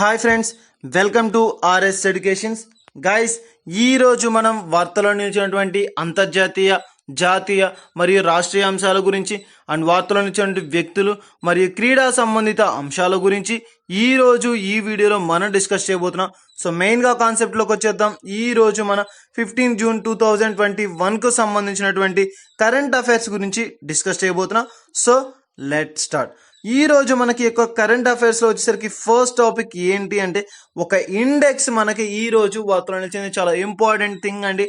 Hi friends, welcome to RS educations. Guys, ఈరోజు మనం వార్తల్లో నిలిచినటువంటి అంతర్జాతీయ, జాతీయ మరియు రాష్ట్రీయ అంశాల గురించి అండ్ వార్తల్లో నిలిచినటువంటి వ్యక్తులు మరియు క్రీడా సంబంధిత అంశాల గురించి ఈరోజు ఈ వీడియోలో మనం డిస్కస్ చేయబోతున్నాం. సో మెయిన్గా కాన్సెప్ట్లోకి వచ్చేద్దాం. ఈరోజు మన 15 జూన్ 2021కు సంబంధించినటువంటి కరెంట్ అఫైర్స్ గురించి డిస్కస్ చేయబోతున్నాం. So let start. ఈ రోజు మనకి యొక్క కరెంట్ అఫైర్స్ లో వచ్చేసరికి ఫస్ట్ టాపిక్ ఏంటి అంటే ఒక ఇండెక్స్ మనకి ఈ రోజు వార్తలు నిలిచింది. చాలా ఇంపార్టెంట్ థింగ్ అండి.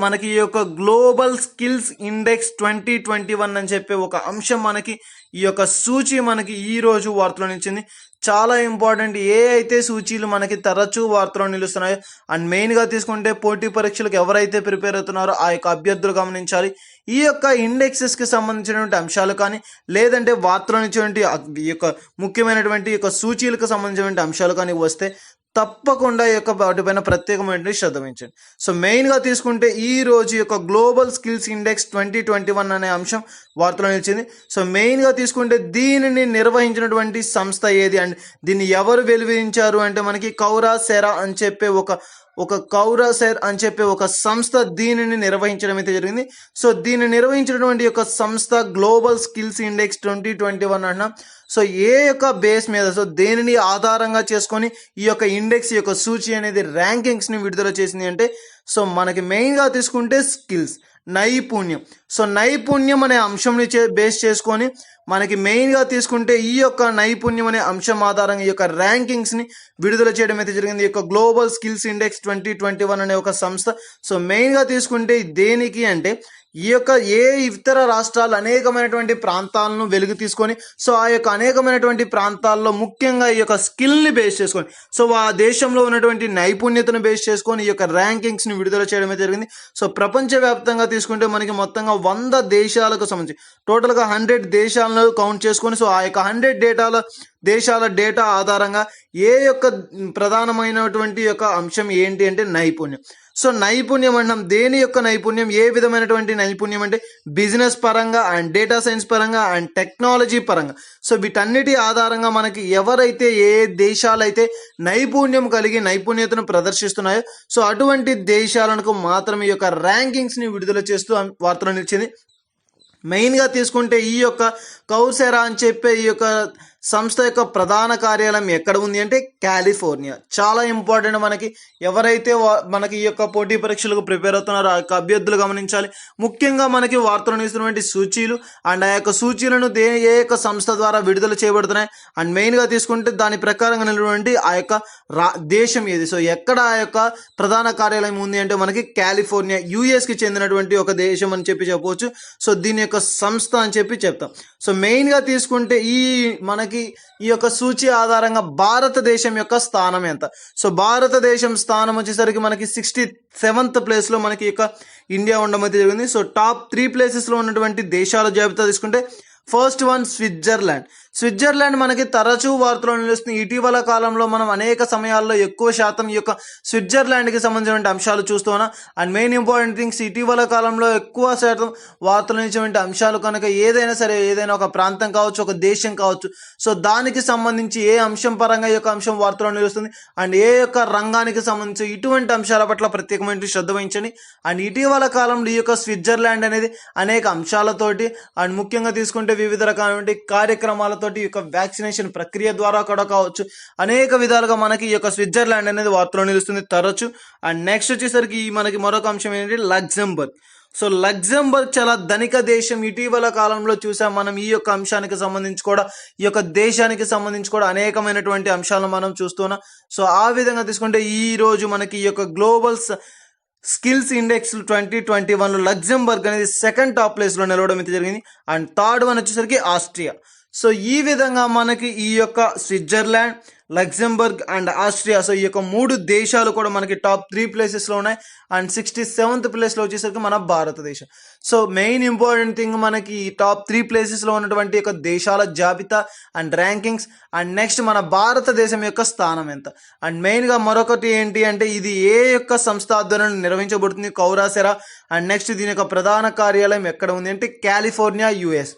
మనకి ఈ యొక్క గ్లోబల్ స్కిల్స్ ఇండెక్స్ 2021 అని చెప్పే ఒక అంశం మనకి ఈ యొక్క సూచి మనకి ఈ రోజు వార్తలో నిలిచింది. చాలా ఇంపార్టెంట్. ఏ అయితే సూచీలు మనకి తరచూ వార్తలో నిలుస్తున్నాయో అండ్ మెయిన్గా తీసుకుంటే పోటీ పరీక్షలకు ఎవరైతే ప్రిపేర్ అవుతున్నారో ఆ యొక్క అభ్యర్థులు గమనించాలి. ఈ యొక్క ఇండెక్సెస్కి సంబంధించినటువంటి అంశాలు కానీ లేదంటే వార్తలో నిలిచినటువంటి ఈ యొక్క ముఖ్యమైనటువంటి యొక్క సూచీలకు సంబంధించినటువంటి అంశాలు కానీ వస్తే తప్పకుండా ఈ యొక్క వాటిపైన ప్రత్యేకమైన శ్రద్ధ వహించండి. సో మెయిన్గా తీసుకుంటే ఈ రోజు యొక్క గ్లోబల్ స్కిల్స్ ఇండెక్స్ 2021 అనే అంశం వార్తలో నిలిచింది. సో మెయిన్గా తీసుకుంటే దీనిని నిర్వహించినటువంటి సంస్థ ఏది అండ్ దీన్ని ఎవరు వెలువరించారు అంటే మనకి కౌరాసెరా అని చెప్పే కౌరాసెర్ అని చెప్పే ఒక సంస్థ దీనిని నిర్వహించడం అయితే జరిగింది. సో దీన్ని నిర్వహించినటువంటి యొక్క సంస్థ గ్లోబల్ స్కిల్స్ ఇండెక్స్ 2021 అన్న. సో ఏ యొక్క బేస్ మీద, సో దేనిని ఆధారంగా చేసుకొని ఈ యొక్క ఇండెక్స్ యొక్క సూచి అనేది ర్యాంకింగ్స్ని విడుదల చేసింది అంటే సో మనకి మెయిన్గా తీసుకుంటే స్కిల్స్, నైపుణ్యం. సో నైపుణ్యం అనే అంశంని బేస్ చేసుకొని మనకి మెయిన్గా తీసుకుంటే ఈ యొక్క నైపుణ్యం అనే అంశం ఆధారంగా ఈ యొక్క ర్యాంకింగ్స్ని విడుదల చేయడం అయితే జరిగింది. ఈ యొక్క గ్లోబల్ స్కిల్స్ ఇండెక్స్ 2021 అనే ఒక సంస్థ. సో మెయిన్గా తీసుకుంటే దేనికి అంటే ఈ యొక్క ఇతర రాష్ట్రాలు అనేకమైనటువంటి ప్రాంతాలను వెలుగు తీసుకొని సో ఆ యొక్క అనేకమైనటువంటి ప్రాంతాల్లో ముఖ్యంగా ఈ యొక్క స్కిల్ని బేస్ చేసుకొని సో ఆ దేశంలో ఉన్నటువంటి నైపుణ్యతను బేస్ చేసుకొని ఈ యొక్క ర్యాంకింగ్స్ని విడుదల చేయడం అయితే జరిగింది. సో ప్రపంచవ్యాప్తంగా తీసుకుంటే మనకి మొత్తంగా 100 దేశాలకు సంబంధించి టోటల్గా 100 దేశాలను కౌంట్ చేసుకొని సో ఆ యొక్క 100 దేశాల డేటా ఆధారంగా ఏ యొక్క ప్రధానమైనటువంటి యొక్క అంశం ఏంటి అంటే నైపుణ్యం. సో నైపుణ్యం అంటాం. దేని యొక్క నైపుణ్యం, ఏ విధమైనటువంటి నైపుణ్యం అంటే బిజినెస్ పరంగా అండ్ డేటా సైన్స్ పరంగా అండ్ టెక్నాలజీ పరంగా. సో వీటన్నిటి ఆధారంగా మనకి ఎవరైతే ఏ దేశాలైతే నైపుణ్యం కలిగి నైపుణ్యతను ప్రదర్శిస్తున్నాయో సో అటువంటి దేశాలకు మాత్రమే ఈ యొక్క ర్యాంకింగ్స్ని విడుదల చేస్తూ వార్తలు నిలిచింది. మెయిన్గా తీసుకుంటే ఈ యొక్క కౌర్సెరా అని చెప్పే ఈ యొక్క సంస్థ యొక్క ప్రధాన కార్యాలయం ఎక్కడ ఉంది అంటే కాలిఫోర్నియా. చాలా ఇంపార్టెంట్. మనకి ఎవరైతే మనకి ఈ యొక్క పోటీ పరీక్షలకు ప్రిపేర్ అవుతున్నారో ఆ యొక్క అభ్యర్థులు గమనించాలి. ముఖ్యంగా మనకి వార్తలు నిలుస్తున్నటువంటి సూచీలు అండ్ ఆ యొక్క సూచీలను ఏ యొక్క సంస్థ ద్వారా విడుదల చేయబడుతున్నాయి అండ్ మెయిన్గా తీసుకుంటే దాని ప్రకారంగా నిలబడి ఆ యొక్క దేశం ఏది, సో ఎక్కడ ఆ యొక్క ప్రధాన కార్యాలయం ఉంది అంటే మనకి కాలిఫోర్నియా, యుఎస్కి చెందినటువంటి ఒక దేశం అని చెప్పి చెప్పవచ్చు. సో దీని యొక్క సంస్థ అని చెప్పి చెప్తాం. సో మెయిన్గా తీసుకుంటే మనకి ఈ యొక్క సూచి ఆధారంగా భారతదేశం యొక్క స్థానం ఎంత. సో భారతదేశం స్థానం వచ్చేసరికి మనకి 67th ప్లేస్లో మనకి యొక్క ఇండియా ఉండడం అయితే జరిగింది. సో టాప్ 3 ప్లేసెస్లో ఉన్నటువంటి దేశాల జాబితా తీసుకుంటే ఫస్ట్ వన్ స్విట్జర్లాండ్ మనకి తరచూ వార్తలో నిలుస్తుంది. ఇటీవల కాలంలో మనం అనేక సమయాల్లో ఎక్కువ శాతం ఈ యొక్క స్విట్జర్లాండ్కి సంబంధించిన అంశాలు చూస్తున్నాం. అండ్ మెయిన్ ఇంపార్టెంట్ థింగ్స్, ఇటీవల కాలంలో ఎక్కువ శాతం వార్తలు నిలిచినటువంటి అంశాలు కనుక ఏదైనా సరే, ఏదైనా ఒక ప్రాంతం కావచ్చు, ఒక దేశం కావచ్చు, సో దానికి సంబంధించి ఏ అంశం పరంగా ఈ యొక్క అంశం వార్తలో నిలుస్తుంది అండ్ ఏ యొక్క రంగానికి సంబంధించి ఇటువంటి అంశాల పట్ల ప్రత్యేకమైన శ్రద్ధ వహించండి. అండ్ ఇటీవల కాలంలో ఈ యొక్క స్విట్జర్లాండ్ అనేది అనేక అంశాలతోటి అండ్ ముఖ్యంగా తీసుకుంటే వివిధ రకాలైన కార్యక్రమాలతోటి ఈ యొక్క వ్యాక్సినేషన్ ప్రక్రియ ద్వారా కూడా కావచ్చు అనేక విధాలుగా మనకి ఈ యొక్క స్విట్జర్లాండ్ అనేది వార్తలో నిలుస్తుంది తరచు. అండ్ నెక్స్ట్ వచ్చేసరికి మనకి మరొక అంశం ఏంటంటే లగ్జంబర్గ్. సో లగ్జంబర్గ్ చాలా ధనిక దేశం. ఇటీవల కాలంలో చూసాం మనం ఈ యొక్క అంశానికి సంబంధించి కూడా ఈ యొక్క దేశానికి సంబంధించి కూడా అనేకమైనటువంటి అంశాలను మనం చూస్తున్నాం. సో ఆ విధంగా తీసుకుంటే ఈ రోజు మనకి ఈ యొక్క గ్లోబల్ స్కిల్స్ ఇండెక్స్ 2021లో లగ్జంబర్గ్ అనేది 2nd టాప్ ప్లేస్లో నిలవడం అయితే జరిగింది. అండ్ 3rd వన్ వచ్చేసరికి ఆస్ట్రియా. సో ఈ విధంగా మనకి ఈ యొక్క Switzerland, Luxembourg and Austria, so ఈ యొక్క 3 దేశాలు కూడా మనకి టాప్ 3 ప్లేసెస్లో ఉన్నాయి. అండ్ 67th ప్లేస్లో వచ్చేసరికి మన భారతదేశం. సో మెయిన్ ఇంపార్టెంట్ థింగ్ మనకి ఈ టాప్ 3 ప్లేసెస్లో ఉన్నటువంటి యొక్క దేశాల జాబితా అండ్ ర్యాంకింగ్స్ అండ్ నెక్స్ట్ మన భారతదేశం యొక్క స్థానం ఎంత. అండ్ మెయిన్గా మరొకటి ఏంటి అంటే ఇది ఏ యొక్క సంస్థ ఆధ్వర్యంలో నిర్వహించబడుతుంది, కౌరాసెరా. అండ్ నెక్స్ట్ దీని యొక్క ప్రధాన కార్యాలయం ఎక్కడ ఉంది అంటే కాలిఫోర్నియా, యుఎస్.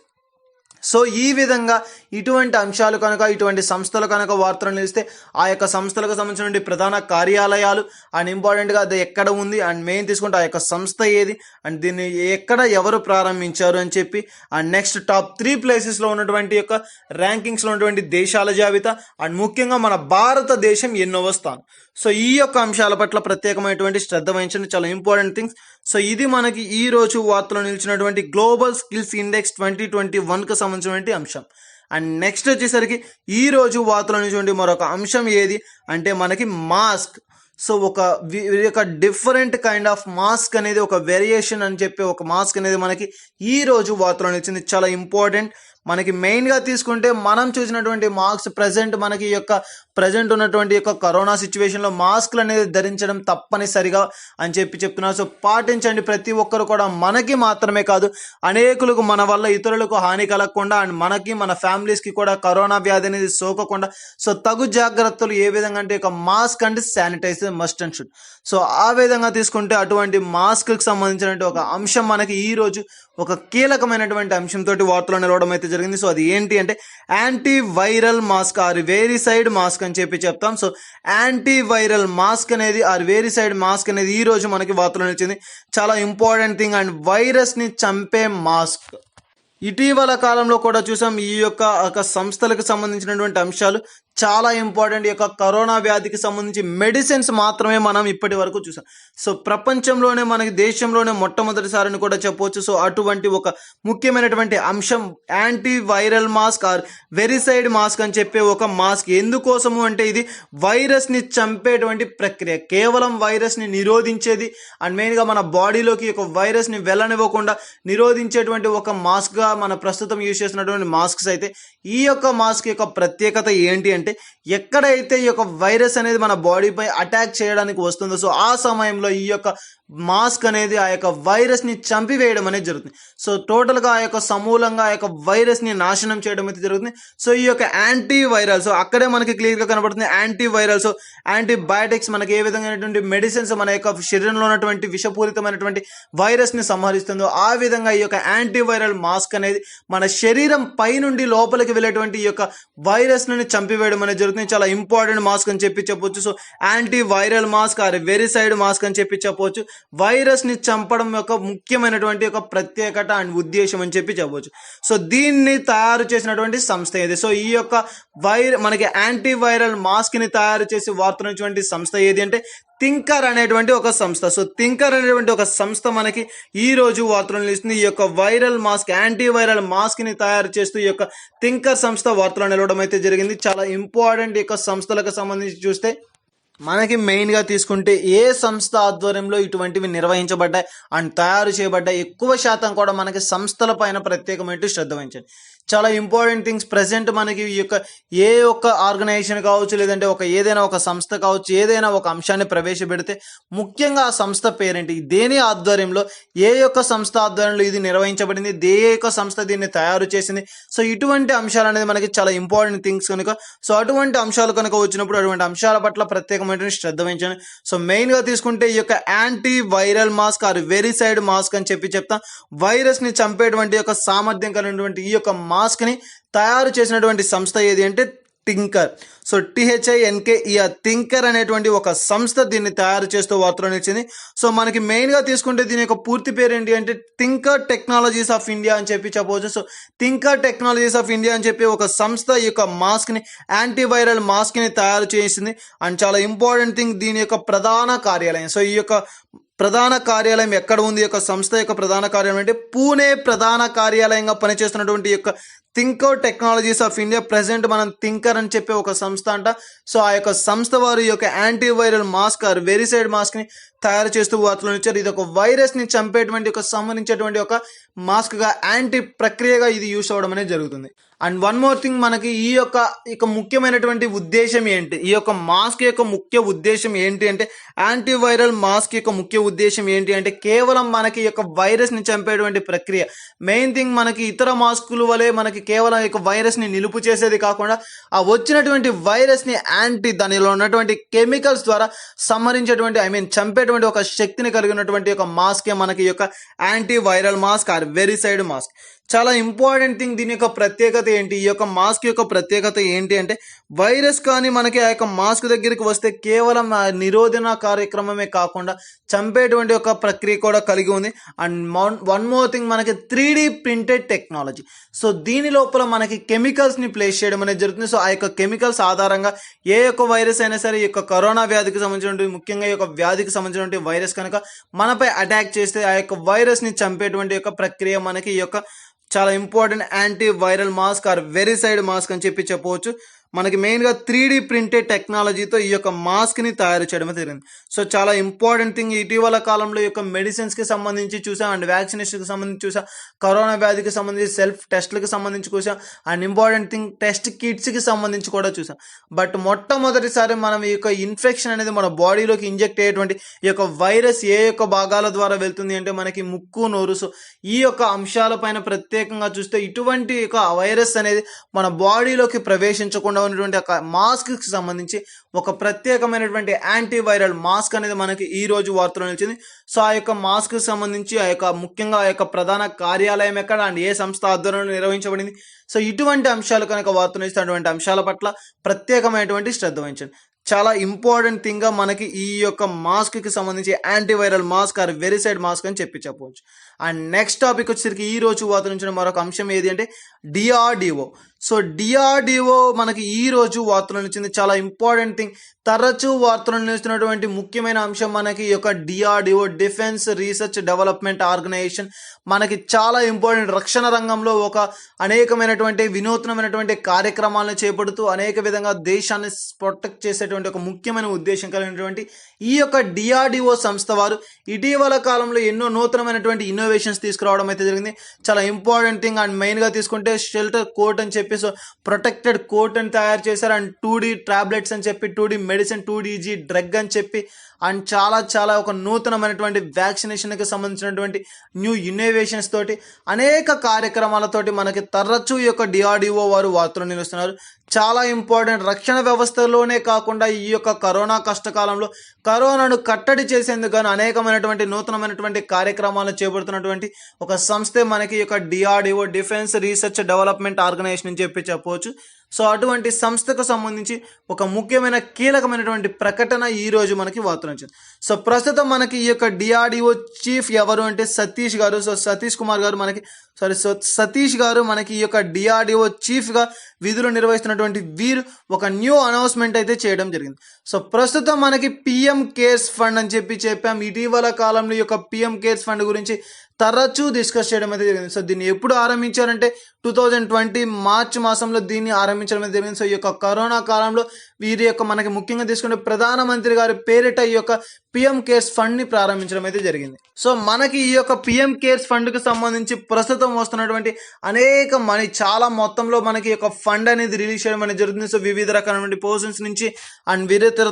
సో ఈ విధంగా ఇటువంటి అంశాలు కనుక, ఇటువంటి సంస్థలు కనుక వార్తలు నిలిస్తే ఆ యొక్క సంస్థలకు సంబంధించిన ప్రధాన కార్యాలయాలు అండ్ ఇంపార్టెంట్గా అది ఎక్కడ ఉంది అండ్ మెయిన్ తీసుకుంటే ఆ యొక్క సంస్థ ఏది అండ్ దీన్ని ఎక్కడ ఎవరు ప్రారంభించారు అని చెప్పి అండ్ నెక్స్ట్ టాప్ 3 ప్లేసెస్లో ఉన్నటువంటి యొక్క ర్యాంకింగ్స్లో ఉన్నటువంటి దేశాల జాబితా అండ్ ముఖ్యంగా మన భారతదేశం ఎన్నోవ స్థానం. సో ఈ యొక్క అంశాల పట్ల ప్రత్యేకమైనటువంటి శ్రద్ధ వహించండి, చాలా ఇంపార్టెంట్ థింగ్స్. సో ఇది మనకి ఈ రోజు వార్తలో నిలిచినటువంటి గ్లోబల్ స్కిల్స్ ఇండెక్స్ 2021కు సంబంధించినటువంటి అంశం. అండ్ నెక్స్ట్ వచ్చేసరికి ఈ రోజు వార్తలో నిలిచినటువంటి మరొక అంశం ఏది అంటే మనకి మాస్క్. సో ఒక డిఫరెంట్ కైండ్ ఆఫ్ మాస్క్ అనేది, ఒక వేరియేషన్ అని చెప్పి ఒక మాస్క్ అనేది మనకి ఈ రోజు వార్తలో నిలిచింది, చాలా ఇంపార్టెంట్. మనకి మెయిన్గా తీసుకుంటే మనం చూసినటువంటి మాస్క్ మనకి ప్రజెంట్ ఉన్నటువంటి యొక్క కరోనా సిచ్యువేషన్లో మాస్క్లు అనేది ధరించడం తప్పనిసరిగా అని చెప్తున్నారు. సో పాటించండి ప్రతి ఒక్కరు కూడా, మనకి మాత్రమే కాదు అనేకులకు మన వల్ల ఇతరులకు హాని కలగకుండా అండ్ మనకి మన ఫ్యామిలీస్కి కూడా కరోనా వ్యాధి అనేది సోకకుండా సో తగు జాగ్రత్తలు ఏ విధంగా అంటే ఒక mask and sanitiser must and should. So ఆ విధంగా తీసుకుంటే అటువంటి మాస్క్కి సంబంధించినటువంటి ఒక అంశం మనకి ఈ రోజు ఒక కీలకమైనటువంటి అంశంతో వార్తలు నిలవడం అయితే జరిగింది. సో అది ఏంటి అంటే యాంటీవైరల్ మాస్క్ ఆర్ వేరిసైడ్ మాస్క్ అని చెప్తాం. సో యాంటీవైరల్ మాస్క్ అనేది ఆర్ వేరిసైడ్ మాస్క్ అనేది ఈ రోజు మనకి వార్తలు నిలిచింది, చాలా ఇంపార్టెంట్ థింగ్ అండ్ వైరస్ ని చంపే మాస్క్. ఇటీవల కాలంలో కూడా చూసాం ఈ యొక్క సంస్థలకు సంబంధించినటువంటి అంశాలు చాలా ఇంపార్టెంట్. ఈ యొక్క కరోనా వ్యాధికి సంబంధించి మెడిసిన్స్ మాత్రమే మనం ఇప్పటి వరకు చూసాం. సో ప్రపంచంలోనే మనకి దేశంలోనే మొట్టమొదటిసారిని కూడా చెప్పవచ్చు. సో అటువంటి ఒక ముఖ్యమైనటువంటి అంశం antiviral mask or virucide mask అని చెప్పే ఒక మాస్క్. ఎందుకోసము అంటే ఇది వైరస్ని చంపేటువంటి ప్రక్రియ, కేవలం వైరస్ని నిరోధించేది అండ్ మెయిన్గా మన బాడీలోకి ఒక వైరస్ని వెళ్ళనివ్వకుండా నిరోధించేటువంటి ఒక మాస్క్గా మన ప్రస్తుతం యూజ్ చేసినటువంటి మాస్క్స్. అయితే ఈ యొక్క మాస్క్ యొక్క ప్రత్యేకత ఏంటి అంటే ఎక్కడైతే ఈ యొక్క వైరస్ అనేది మన బాడీపై అటాక్ చేయడానికి వస్తుందో సో ఆ సమయంలో ఈ యొక్క మాస్క్ అనేది ఆ యొక్క వైరస్ని చంపివేయడం అనేది జరుగుతుంది. సో టోటల్గా ఆ యొక్క సమూలంగా ఆ యొక్క వైరస్ని నాశనం చేయడం అయితే జరుగుతుంది. సో ఈ యొక్క యాంటీవైరల్, సో అక్కడే మనకి క్లియర్గా కనబడుతుంది యాంటీవైరల్. సో యాంటీబయాటిక్స్ మనకి ఏ విధమైనటువంటి మెడిసిన్స్ మన యొక్క శరీరంలో ఉన్నటువంటి విషపూరితమైనటువంటి వైరస్ని సంహరిస్తుందో ఆ విధంగా ఈ యొక్క యాంటీవైరల్ మాస్క్ అనేది మన శరీరం పై నుండి లోపలికి వెళ్ళేటువంటి ఈ యొక్క వైరస్ని చంపివేయడం అనేది జరుగుతుంది. చాలా ఇంపార్టెంట్ మాస్క్ అని చెప్పొచ్చు. So antiviral mask or virucide mask అని చెప్పొచ్చు. వైరస్ ని చంపడం యొక్క ముఖ్యమైనటువంటి ఒక ప్రత్యేకత అండ్ ఉద్దేశం అని చెప్పవచ్చు. సో దీన్ని తయారు చేసినటువంటి సంస్థ ఏది? సో ఈ యొక్క మనకి యాంటీవైరల్ మాస్క్ ని తయారు చేసి వాడుతున్నటువంటి సంస్థ ఏది అంటే థింకర్ అనేటువంటి ఒక సంస్థ. సో థింకర్ అనేటువంటి ఒక సంస్థ మనకి ఈ రోజు వార్తలు నిలుస్తుంది. ఈ యొక్క వైరల్ మాస్క్, యాంటీవైరల్ మాస్క్ ని తయారు చేస్తూ ఈ యొక్క థింకర్ సంస్థ వార్తలు నిలవడం అయితే జరిగింది. చాలా ఇంపార్టెంట్. ఈ యొక్క సంస్థలకు సంబంధించి చూస్తే మనకి మెయిన్గా తీసుకుంటే ఏ సంస్థ ఆధ్వర్యంలో ఇటువంటివి నిర్వహించబడ్డాయి అండ్ తయారు చేయబడ్డాయి, ఎక్కువ శాతం కూడా మనకి సంస్థల పైన ప్రత్యేకమైన శ్రద్ధ వహించండి. చాలా ఇంపార్టెంట్ థింగ్స్. ప్రెసెంట్ మనకి ఈ యొక్క ఏ ఒక్క ఆర్గనైజేషన్ కావచ్చు, లేదంటే ఏదైనా ఒక సంస్థ కావచ్చు, ఏదైనా ఒక అంశాన్ని ప్రవేశపెడితే ముఖ్యంగా ఆ సంస్థ పేరేంటి, దేని ఆధ్వర్యంలో, ఏ యొక్క సంస్థ ఆధ్వర్యంలో ఇది నిర్వహించబడింది, ఏ యొక్క సంస్థ దీన్ని తయారు చేసింది. సో ఇటువంటి అంశాలు అనేది మనకి చాలా ఇంపార్టెంట్ థింగ్స్ కనుక సో అటువంటి అంశాలు కనుక వచ్చినప్పుడు అటువంటి అంశాల పట్ల ప్రత్యేకమైన శ్రద్ధ వహించండి. సో మెయిన్గా తీసుకుంటే ఈ యొక్క anti viral mask or virucide mask అని చెప్తాం. వైరస్ని చంపేటువంటి యొక్క సామర్థ్యం కలిగినటువంటి ఈ యొక్క మాస్క్ ని తయారు చేసినటువంటి సంస్థ ఏది అంటే థింకర్. సో THINKER థింకర్ అనేటువంటి ఒక సంస్థ దీన్ని తయారు చేస్తూ వార్తలు నిలిచింది. సో మనకి మెయిన్గా తీసుకుంటే దీని యొక్క పూర్తి పేరు ఏంటి అంటే థింకర్ టెక్నాలజీస్ ఆఫ్ ఇండియా అని చెప్పవచ్చు. So thinker technologies of India అని చెప్పి ఒక సంస్థ ఈ యొక్క మాస్క్ని, యాంటీవైరల్ మాస్క్ని తయారు చేసింది. అండ్ చాలా ఇంపార్టెంట్ థింగ్, దీని యొక్క ప్రధాన కార్యాలయం. సో ఈ యొక్క ప్రధాన కార్యాలయం ఎక్కడ ఉంది? యొక్క సంస్థ యొక్క ప్రధాన కార్యాలయం అంటే పూణే ప్రధాన కార్యాలయంగా పనిచేస్తున్నటువంటి యొక్క thinker technologies of India. Present మనం థింకర్ అని చెప్పే ఒక సంస్థ అంట. సో ఆ యొక్క సంస్థ వారు ఈ యొక్క antiviral mask or virucide mask ని తయారు చేస్తూ వార్తలు ఇచ్చారు. ఇది ఒక వైరస్ ని చంపేటువంటి ఒక సంబంధించేటువంటి ఒక మాస్క్ గా, యాంటీ ప్రక్రియగా ఇది యూస్ అవ్వడం అనేది జరుగుతుంది. అండ్ వన్ మోర్ థింగ్, మనకి ఈ యొక్క ముఖ్యమైనటువంటి ఉద్దేశం ఏంటి, ఈ యొక్క మాస్క్ యొక్క ముఖ్య ఉద్దేశం ఏంటి అంటే యాంటీవైరల్ మాస్క్ యొక్క ముఖ్య ఉద్దేశం ఏంటి అంటే కేవలం మనకి ఈ యొక్క వైరస్ ని చంపేటువంటి ప్రక్రియ. మెయిన్ థింగ్, మనకి ఇతర మాస్కుల వలె మనకి కేవలం ఈ యొక్క వైరస్ ని నిలుపు చేసేది కాకుండా ఆ వచ్చినటువంటి వైరస్ ని దానిలో ఉన్నటువంటి కెమికల్స్ ద్వారా సంహరించేటువంటి చంపేటువంటి ఒక శక్తిని కలిగినటువంటి ఒక మాస్కే మనకి ఈ యొక్క antiviral mask or virucide mask. చాలా ఇంపార్టెంట్ థింగ్, దీని యొక్క ప్రత్యేకత ఏంటి, ఈ యొక్క మాస్క్ యొక్క ప్రత్యేకత ఏంటి అంటే వైరస్ కానీ మనకి ఆ యొక్క మాస్క్ దగ్గరికి వస్తే కేవలం ఆ నిరోధన కార్యక్రమమే కాకుండా చంపేటువంటి ఒక ప్రక్రియ కూడా కలిగి ఉంది. అండ్ వన్ మోర్ థింగ్, మనకి 3D ప్రింటెడ్ టెక్నాలజీ. సో దీని లోపల మనకి కెమికల్స్ని ప్లేస్ చేయడం అనేది జరుగుతుంది. సో ఆ యొక్క కెమికల్స్ ఆధారంగా ఏ యొక్క వైరస్ అయినా సరే, ఈ యొక్క కరోనా వ్యాధికి సంబంధించినటువంటి, ముఖ్యంగా ఈ యొక్క వ్యాధికి సంబంధించినటువంటి వైరస్ కనుక మనపై అటాక్ చేస్తే ఆ యొక్క వైరస్ని చంపేటువంటి యొక్క ప్రక్రియ మనకి ఈ యొక్క చాలా important anti viral mask or virucide mask అని చెప్పవచ్చు. మనకి మెయిన్గా 3D ప్రింటెడ్ టెక్నాలజీతో ఈ యొక్క మాస్క్ని తయారు చేయడం జరిగింది. సో చాలా ఇంపార్టెంట్ థింగ్, ఇటీవల కాలంలో ఈ యొక్క మెడిసిన్స్కి సంబంధించి చూసాం, అండ్ వ్యాక్సినేషన్కి సంబంధించి చూసాం, కరోనా వ్యాధికి సంబంధించి సెల్ఫ్ టెస్ట్లకు సంబంధించి చూసాం, అండ్ ఇంపార్టెంట్ థింగ్ టెస్ట్ కిట్స్కి సంబంధించి కూడా చూసాం. బట్ మొట్టమొదటిసారి మనం ఈ యొక్క ఇన్ఫెక్షన్ అనేది మన బాడీలోకి ఇంజెక్ట్ అయ్యేటువంటి ఈ యొక్క వైరస్ ఏ యొక్క భాగాల ద్వారా వెళ్తుంది అంటే మనకి ముక్కు, నోరు. సో ఈ యొక్క అంశాలపైన ప్రత్యేకంగా చూస్తే ఇటువంటి యొక్క వైరస్ అనేది మన బాడీలోకి ప్రవేశించకుండా ఉన్నటువంటి ఒక మాస్క్ కి సంబంధించి ఒక ప్రత్యేకమైనటువంటి యాంటీవైరల్ మాస్క్ అనేది మనకి ఈ రోజు వార్తలో నిలిచింది. సో ఆ యొక్క మాస్క్ కి సంబంధించి ఆ యొక్క ముఖ్యంగా ఆ యొక్క ప్రధాన కార్యాలయం ఎక్కడ అండ్ ఏ సంస్థ ఆధ్వర్యంలో నిర్వహించబడింది. సో ఇటువంటి అంశాలు కనుక వార్తలు ఇస్తున్నటువంటి అంశాల పట్ల ప్రత్యేకమైనటువంటి శ్రద్ధ వహించండి. చాలా ఇంపార్టెంట్ థింగ్ గా మనకి ఈ యొక్క మాస్క్ కి సంబంధించి antiviral mask or virucide mask అని చెప్పవచ్చు. అండ్ నెక్స్ట్ టాపిక్ వచ్చేసరికి ఈ రోజు వార్తలు మరొక అంశం ఏది అంటే డిఆర్డిఓ. సో డిఆర్డిఓ మనకి ఈ రోజు వార్తలు నిలిచింది. చాలా ఇంపార్టెంట్ థింగ్, తరచూ వార్తలు నిలుస్తున్నటువంటి ముఖ్యమైన అంశం మనకి ఈ యొక్క DRDO, defence research development organisation. మనకి చాలా ఇంపార్టెంట్, రక్షణ రంగంలో ఒక అనేకమైనటువంటి వినూత్నమైనటువంటి కార్యక్రమాలను చేపడుతూ అనేక విధంగా దేశాన్ని ప్రొటెక్ట్ చేసేటువంటి ఒక ముఖ్యమైన ఉద్దేశం కలిగినటువంటి ఈ యొక్క డిఆర్డిఓ సంస్థ వారు ఇటీవల కాలంలో ఎన్నో నూతనమైనటువంటి ఇన్నోవేషన్స్ తీసుకురావడం అయితే జరిగింది. చాలా ఇంపార్టెంట్ థింగ్, అండ్ మెయిన్గా తీసుకుంటే షెల్టర్ కోట్ అని చెప్పి, సో ప్రొటెక్టెడ్ కోట్ అని తయారు చేశారు. అండ్ 2D టాబ్లెట్స్ అని చెప్పి, 2D మెడిసిన్, 2DG డ్రగ్ అని చెప్పి, అండ్ చాలా ఒక నూతనమైనటువంటి వ్యాక్సినేషన్కి సంబంధించినటువంటి న్యూ ఇన్నోవేషన్స్ తోటి అనేక కార్యక్రమాలతోటి మనకి తరచూ ఈ యొక్క డిఆర్డిఓ వారు వార్తలు నిలుస్తున్నారు. చాలా ఇంపార్టెంట్, రక్షణ వ్యవస్థలోనే కాకుండా ఈ యొక్క కరోనా కష్టకాలంలో కరోనాను కట్టడి చేసేందుకు గాను అనేకమైనటువంటి నూతనమైనటువంటి కార్యక్రమాలను చేపడుతున్నటువంటి ఒక సంస్థే మనకి ఈ యొక్క DRDO, defence research development organisation అని చెప్పవచ్చు. సో అటువంటి సంస్థకు సంబంధించి ఒక ముఖ్యమైన కీలకమైనటువంటి ప్రకటన ఈ రోజు మనకి వార్తలు వచ్చింది. సో ప్రస్తుతం మనకి ఈ యొక్క డిఆర్డిఓ చీఫ్ ఎవరు అంటే సతీష్ గారు. సో సతీష్ గారు మనకి ఈ యొక్క డిఆర్డిఓ చీఫ్ గా విధులు నిర్వహిస్తున్నటువంటి వీరు ఒక న్యూ అనౌన్స్మెంట్ అయితే చేయడం జరిగింది. సో ప్రస్తుతం మనకి పిఎం కేర్స్ ఫండ్ అని చెప్పాం. ఇటీవల కాలంలో ఈ యొక్క పిఎం కేర్స్ ఫండ్ గురించి తరచూ డిస్కస్ చేయడం అయితే జరిగింది. సో దీన్ని ఎప్పుడు ఆరంభించారంటే 2020 మార్చి మాసంలో దీన్ని ఆరంభించడం అయితే జరిగింది. సో ఈ యొక్క కరోనా కాలంలో వీరి యొక్క మనకి ముఖ్యంగా తీసుకుంటే ప్రధానమంత్రి గారి పేరిట ఈ యొక్క పిఎం కేర్స్ ఫండ్ ని ప్రారంభించడం అయితే జరిగింది. సో మనకి ఈ యొక్క పిఎం కేర్స్ ఫండ్ కి సంబంధించి ప్రస్తుతం వస్తున్నటువంటి అనేక మనీ, చాలా మొత్తంలో మనకి యొక్క ఫండ్ అనేది రిలీజ్ చేయడం అనేది జరుగుతుంది. సో వివిధ రకాలైన పర్సన్స్ నుంచి అండ్ ఇతర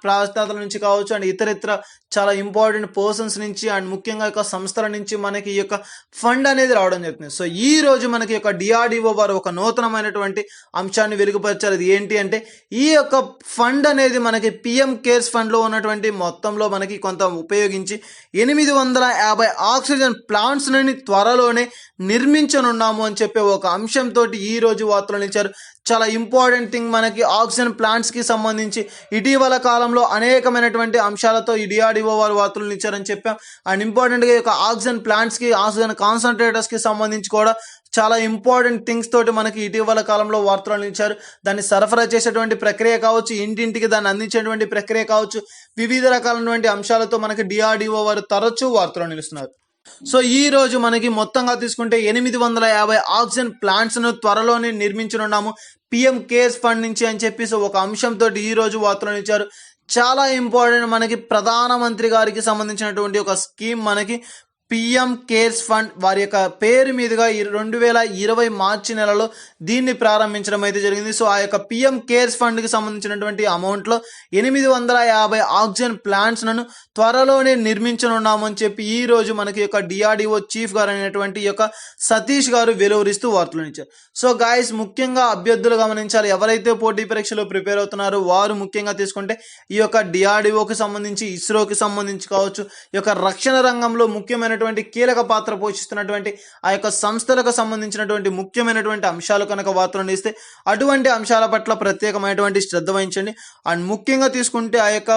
ప్రాంతాల నుంచి కావచ్చు, అండ్ ఇతర చాలా ఇంపార్టెంట్ పర్సన్స్ నుంచి అండ్ ముఖ్యంగా యొక్క సంస్థల నుంచి మనకి ఈ యొక్క ఫండ్ అనేది రావడం జరుగుతుంది. సో ఈ రోజు మనకి యొక్క డిఆర్డిఓ వారు ఒక నూతనమైనటువంటి అంశాన్ని వెలుగుపరిచారు. అది ఏంటి అంటే ఈ యొక్క ఫండ్ అనేది మనకి పిఎం కేర్స్ ఫండ్ లో ఉన్నటువంటి మొత్తంలో మనకి కొంత ఉపయోగించి 850 ఆక్సిజన్ ప్లాంట్స్ ని త్వరలోనే నిర్మించనున్నాము అని చెప్పే ఒక అంశంతో ఈ రోజు వార్తలు నిలిచారు. చాలా ఇంపార్టెంట్ థింగ్, మనకి ఆక్సిజన్ ప్లాంట్స్ కి సంబంధించి ఇటీవల కాలంలో అనేకమైనటువంటి అంశాలతో ఈ డిఆర్డిఓ వారు వార్తలు ఇచ్చారని చెప్పాం. అండ్ ఇంపార్టెంట్ గా యొక్క ఆక్సిజన్ ప్లాంట్స్ కి, ఆక్సిజన్ కాన్సన్ట్రేటర్స్ కి సంబంధించి కూడా చాలా ఇంపార్టెంట్ థింగ్స్ తోటి మనకి ఇటీవల కాలంలో వార్తలు ఇచ్చారు. దాన్ని సరఫరా చేసేటువంటి ప్రక్రియ కావచ్చు, ఇంటింటికి దాన్ని అందించేటువంటి ప్రక్రియ కావచ్చు, వివిధ రకాలైనటువంటి అంశాలతో మనకి డిఆర్డిఓ వారు తరచూ వార్తలు నిలుస్తున్నారు. సో ఈ రోజు మనకి మొత్తంగా తీసుకుంటే 850 ఆక్సిజన్ ప్లాంట్స్ ను త్వరలోనే నిర్మించనున్నాము పిఎం కేర్స్ ఫండ్ నుంచి అని చెప్పి సో ఒక అంశంతో ఈ రోజు వార్తలు ఇచ్చారు. చాలా ఇంపార్టెంట్, మనకి ప్రధానమంత్రి గారికి సంబంధించినటువంటి ఒక స్కీమ్ మనకి పిఎం కేర్స్ ఫండ్ వారి యొక్క పేరు మీదుగా 2020 మార్చి నెలలో దీన్ని ప్రారంభించడం అయితే జరిగింది. సో ఆ యొక్క పిఎం కేర్స్ ఫండ్ కి సంబంధించినటువంటి అమౌంట్ లో 850 ఆక్సిజన్ ప్లాంట్స్ ను త్వరలోనే నిర్మించనున్నాము అని చెప్పి ఈ రోజు మనకి యొక్క డిఆర్డిఓ చీఫ్ గారు అయినటువంటి యొక్క సతీష్ గారు వెలువరిస్తూ వార్తలు ఇచ్చారు. సో గాయస్, ముఖ్యంగా అభ్యర్థులు గమనించాలి, ఎవరైతే పోటీ పరీక్షలో ప్రిపేర్ అవుతున్నారో వారు ముఖ్యంగా తీసుకుంటే ఈ యొక్క డిఆర్డిఓకి సంబంధించి, ఇస్రోకి సంబంధించి కావచ్చు, ఈ యొక్క రక్షణ రంగంలో ముఖ్యమైన ముఖ్యమైనటువంటి కీలక పాత్ర పోషిస్తున్నటువంటి ఆ యొక్క సంస్థలకు సంబంధించినటువంటి ముఖ్యమైనటువంటి అంశాలు కనుక వార్తలను ఇస్తే అటువంటి అంశాల పట్ల ప్రత్యేకమైనటువంటి శ్రద్ధ వహించండి. అండ్ ముఖ్యంగా తీసుకుంటే ఆ యొక్క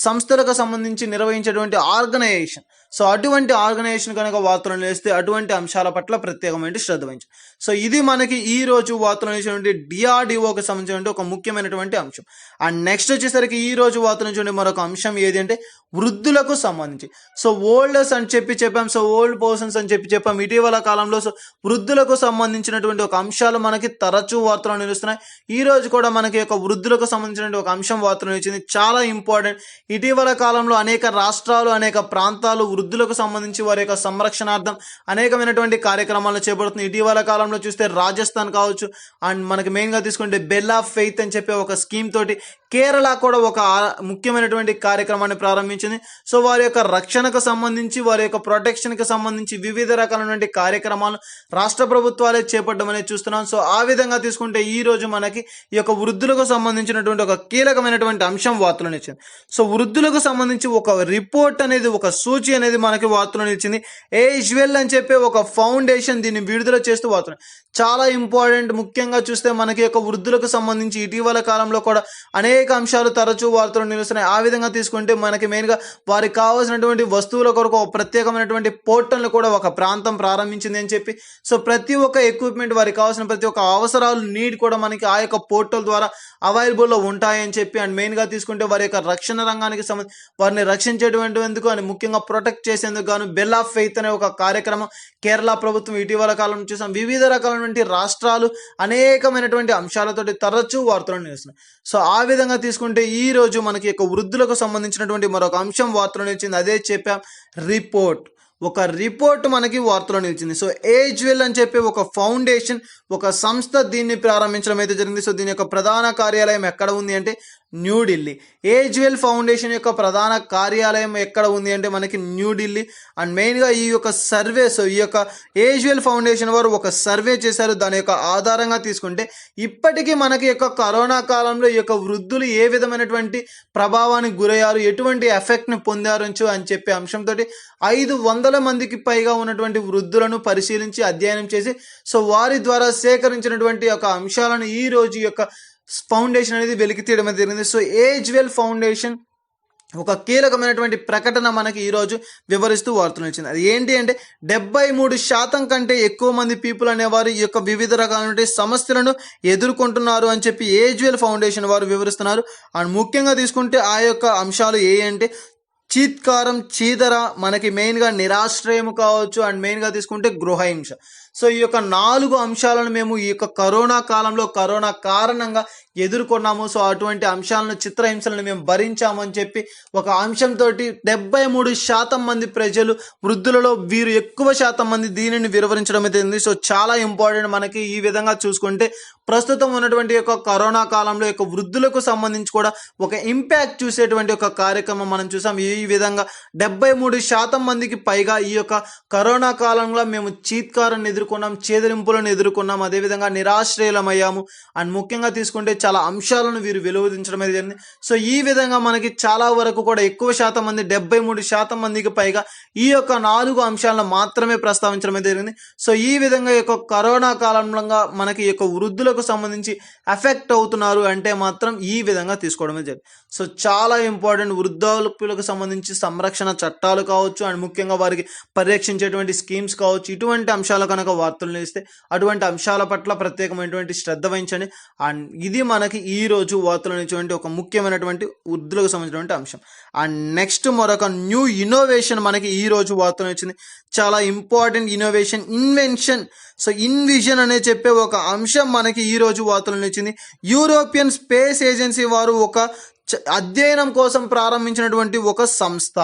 సంస్థలకు సంబంధించి నిర్వహించేటువంటి ఆర్గనైజేషన్, సో అటువంటి ఆర్గనైజేషన్ కనుక వార్తలను వేస్తే అటువంటి అంశాల పట్ల ప్రత్యేకమైన శ్రద్ధ వహించండి. సో ఇది మనకి ఈ రోజు వార్తలు వేసినటువంటి డిఆర్డిఓకి సంబంధించినటువంటి ఒక ముఖ్యమైనటువంటి అంశం. అండ్ నెక్స్ట్ వచ్చేసరికి ఈ రోజు వార్తలు చూడండి మరొక అంశం ఏది అంటే వృద్ధులకు సంబంధించి. సో ఓల్డర్స్ అని చెప్పాం, సో ఓల్డ్ పర్సన్స్ అని చెప్పాం. ఇటీవల కాలంలో సో వృద్ధులకు సంబంధించినటువంటి ఒక అంశాలు మనకి తరచూ వార్తలు నిలుస్తున్నాయి. ఈ రోజు కూడా మనకి ఒక వృద్ధులకు సంబంధించినటువంటి ఒక అంశం వార్తలు వచ్చింది, చాలా ఇంపార్టెంట్. ఇటీవల కాలంలో అనేక రాష్ట్రాలు, అనేక ప్రాంతాలు వృద్ధులకు సంబంధించి వారి యొక్క సంరక్షణార్థం అనేకమైనటువంటి కార్యక్రమాలను చేపడుతుంది. ఇటీవల కాలంలో చూస్తే రాజస్థాన్ కావచ్చు, అండ్ మనకి మెయిన్గా తీసుకుంటే బెల్ ఆఫ్ ఫెయిత్ అని చెప్పే ఒక స్కీమ్ తోటి కేరళ కూడా ఒక ముఖ్యమైనటువంటి కార్యక్రమాన్ని ప్రారంభించింది. సో వారి యొక్క రక్షణకు సంబంధించి, వారి యొక్క ప్రొటెక్షన్కి సంబంధించి వివిధ రకాలైనటువంటి కార్యక్రమాలు రాష్ట్ర ప్రభుత్వాలే చేపట్టడం అనేది చూస్తున్నాం. సో ఆ విధంగా తీసుకుంటే ఈ రోజు మనకి ఈ యొక్క వృద్ధులకు సంబంధించినటువంటి ఒక కీలకమైనటువంటి అంశం వార్తలను ఇచ్చింది. సో వృద్ధులకు సంబంధించి ఒక రిపోర్ట్ అనేది, ఒక సూచి అనేది మనకి వార్తలను ఇచ్చింది. ఏజ్వెల్ అని చెప్పే ఒక ఫౌండేషన్ దీన్ని విడుదల చేస్తూ వార్తలు చాలా ఇంపార్టెంట్. ముఖ్యంగా చూస్తే మనకి యొక్క వృద్ధులకు సంబంధించి ఇటీవల కాలంలో కూడా అనేక అంశాలు తరచూ వార్తలు నిలుస్తున్నాయి. ఆ విధంగా తీసుకుంటే మనకి మెయిన్గా వారికి కావాల్సినటువంటి వస్తువుల కొరకు ఒక ప్రత్యేకమైనటువంటి పోర్టల్ని కూడా ఒక ప్రాంతం ప్రారంభించింది అని చెప్పి, సో ప్రతి ఒక్క ఎక్విప్మెంట్ వారికి కావాల్సిన ప్రతి ఒక్క అవసరాలు నీడ్ కూడా మనకి ఆ యొక్క పోర్టల్ ద్వారా అవైలబుల్లో ఉంటాయని చెప్పి, అండ్ మెయిన్గా తీసుకుంటే వారి యొక్క రక్షణ రంగానికి వారిని రక్షించేటువంటిందుకు అని ముఖ్యంగా ప్రొటెక్ట్ చేసేందుకు గాను బెల్ ఆఫ్ ఫెయిత్ అనే ఒక కార్యక్రమం కేరళ ప్రభుత్వం ఇటీవల కాలంలో చూసాం. వివిధ రకాలైనటువంటి రాష్ట్రాలు అనేకమైనటువంటి అంశాలతోటి తరచూ వార్తలను నిలుస్తున్నాయి. సో ఆ విధంగా తీసుకుంటే ఈ రోజు మనకి యొక్క వృద్ధులకు సంబంధించినటువంటి మరొక అంశం వార్తలు నిలిచింది, అదే చెప్పాం రిపోర్ట్. ఒక రిపోర్ట్ మనకి వార్తలో నిలిచింది. సో ఏజ్వెల్ అని చెప్పి ఒక ఫౌండేషన్, ఒక సంస్థ దీన్ని ప్రారంభించడం అయితే జరిగింది. సో దీని యొక్క ప్రధాన కార్యాలయం ఎక్కడ ఉంది అంటే న్యూఢిల్లీ. ఏజ్వెల్ ఫౌండేషన్ యొక్క ప్రధాన కార్యాలయం ఎక్కడ ఉంది అంటే మనకి న్యూఢిల్లీ. అండ్ మెయిన్గా ఈ యొక్క సర్వే, సో ఈ యొక్క ఏజ్వెల్ ఫౌండేషన్ వారు ఒక సర్వే చేశారు. దాని యొక్క ఆధారంగా తీసుకుంటే ఇప్పటికీ మనకి యొక్క కరోనా కాలంలో ఈ యొక్క వృద్ధులు ఏ విధమైనటువంటి ప్రభావానికి గురయ్యారు, ఎటువంటి ఎఫెక్ట్ని పొందారు అని చెప్పే అంశంతో 500 మందికి పైగా ఉన్నటువంటి వృద్ధులను పరిశీలించి అధ్యయనం చేసి, సో వారి ద్వారా సేకరించినటువంటి యొక్క అంశాలను ఈ రోజు యొక్క ఫౌండేషన్ అనేది వెలికి తీయడం జరిగింది. సో ఏజ్వెల్ ఫౌండేషన్ ఒక కీలకమైనటువంటి ప్రకటన మనకి ఈరోజు వివరిస్తూ వార్తలు ఇచ్చింది. అది ఏంటి అంటే 73% కంటే ఎక్కువ మంది పీపుల్ అనేవారు ఈ యొక్క వివిధ రకాలైన సమస్యలను ఎదుర్కొంటున్నారు అని చెప్పి ఏజ్వెల్ ఫౌండేషన్ వారు వివరిస్తున్నారు. అండ్ ముఖ్యంగా తీసుకుంటే ఆ యొక్క అంశాలు ఏ అంటే చీత్కారం, చీదర, మనకి మెయిన్గా నిరాశ్రయం కావచ్చు, అండ్ మెయిన్గా తీసుకుంటే గృహహింస. సో ఈ యొక్క 4 అంశాలను మేము ఈ యొక్క కరోనా కాలంలో కరోనా కారణంగా ఎదుర్కొన్నాము. సో అటువంటి అంశాలను, చిత్రహింసలను మేము భరించామని చెప్పి ఒక అంశంతో 73% మంది ప్రజలు, వృద్ధులలో వీరు ఎక్కువ శాతం మంది దీనిని వివరించడం అయితే. సో చాలా ఇంపార్టెంట్ మనకి ఈ విధంగా చూసుకుంటే ప్రస్తుతం ఉన్నటువంటి యొక్క కరోనా కాలంలో యొక్క వృద్ధులకు సంబంధించి కూడా ఒక ఇంపాక్ట్ చూసేటువంటి ఒక కార్యక్రమం మనం చూసాం. ఈ విధంగా 73% మందికి పైగా ఈ యొక్క కరోనా కాలంలో మేము చీత్కారాన్ని ఎదుర్కొన్నాం, చేదరింపులను ఎదుర్కొన్నాం, అదేవిధంగా నిరాశ్రయులమయ్యాము. అండ్ ముఖ్యంగా తీసుకుంటే చాలా అంశాలను వీరు వెలువరించడం జరిగింది. సో ఈ విధంగా మనకి చాలా వరకు కూడా ఎక్కువ శాతం మంది 73% మందికి పైగా ఈ యొక్క 4 అంశాలను మాత్రమే ప్రస్తావించడం జరిగింది. సో ఈ విధంగా ఈ యొక్క కరోనా కాలంలో మనకి ఈ యొక్క వృద్ధులకు సంబంధించి ఎఫెక్ట్ అవుతున్నారు అంటే మాత్రం ఈ విధంగా తీసుకోవడం జరిగింది. సో చాలా ఇంపార్టెంట్. వృద్ధాప్యులకు సంబంధించి సంరక్షణ చట్టాలు కావచ్చు, అండ్ ముఖ్యంగా వారికి పరిరక్షించేటువంటి స్కీమ్స్ కావచ్చు, ఇటువంటి అంశాలు కనుక వార్తలు ఇస్తే అటువంటి అంశాల పట్ల ప్రత్యేకమైనటువంటి శ్రద్ధ వహించండి. అండ్ ఇది మనకి ఈ రోజు వార్తలు ఇచ్చేటువంటి ఒక ముఖ్యమైనటువంటి వృద్ధులకు సంబంధించినటువంటి అంశం. అండ్ నెక్స్ట్ మరొక న్యూ ఇన్నోవేషన్ మనకి ఈ రోజు వార్తలు ఇచ్చింది. చాలా important innovation, invention. So invasion అనే చెప్పే ఒక అంశం మనకి ఈ రోజు వార్తలను ఇచ్చింది. యూరోపియన్ స్పేస్ ఏజెన్సీ వారు ఒక అధ్యయనం కోసం ప్రారంభించినటువంటి ఒక సంస్థ.